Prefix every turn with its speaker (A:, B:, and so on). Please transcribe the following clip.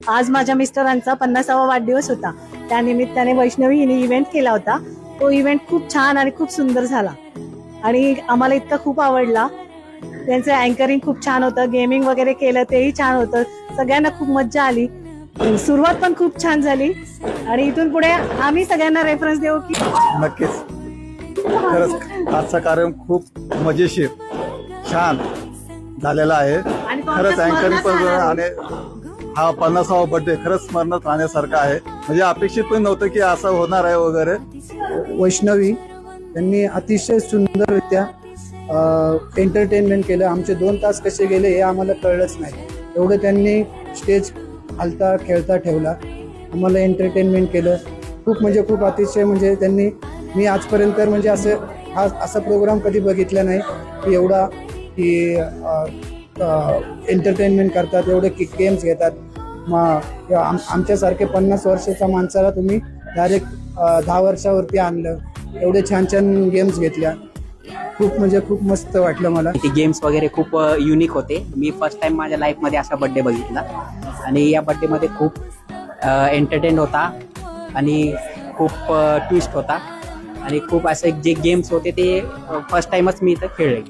A: आज माझ्या मिस्टरांचा 50वा वाढदिवस होता. त्यानिमित्ताने वैष्णवी हिने इव्हेंट केला होता. तो इव्हेंट खूप छान आणि खूप सुंदर झाला आणि आम्हाला इतका खूप आवडला. त्यांचं अँकरिंग खूप छान होतं, गेमिंग वगैरे केलं तेही छान होतं. सगळ्यांना खूप मज्जा आली. सुरुवात पण खूप छान झाली आणि इथून पुढे आम्ही सगळ्यांना रेफरन्स देऊ की
B: नक्कीच. खरंच आजचा कार्यक्रम खूप मजेशीर छान झालेला आहे. खरंच अँकरिंग पण आणि हा 50वा बर्थडे खरंच स्मरणात राहण्यासारखा आहे. म्हणजे अपेक्षित पण नव्हतं की असं होणार आहे वगैरे.
C: वैष्णवी यांनी अतिशय सुंदररित्या एंटरटेनमेंट केलं. आमचे 2 तास कसे गेले हे आम्हाला कळलंच नाही. एवढं त्यांनी स्टेज हलता खेळता ठेवला, आम्हाला एंटरटेनमेंट केलं. खूप म्हणजे खूप अतिशय म्हणजे त्यांनी मी आजपर्यंत म्हणजे असा प्रोग्राम कधी बघितला नाही की एवढा की एंटरटेनमेंट करतात, एवढे गेम्स घेतात. मग आमच्यासारखे 50 वर्षाच्या माणसाला तुम्ही डायरेक्ट 10 वर्षावरती आणलं. एवढे छान छान गेम्स घेतल्या. खूप म्हणजे खूप मस्त वाटलं मला.
D: ते गेम्स वगैरे खूप युनिक होते. मी फर्स्ट टाइम माझ्या लाईफमध्ये असा बर्थडे बघितला आणि या बर्थडेमध्ये खूप एंटरटेन होता आणि खूप ट्विस्ट होता आणि खूप असे जे गेम्स होते ते फर्स्ट टाइमच मी इथं खेळले.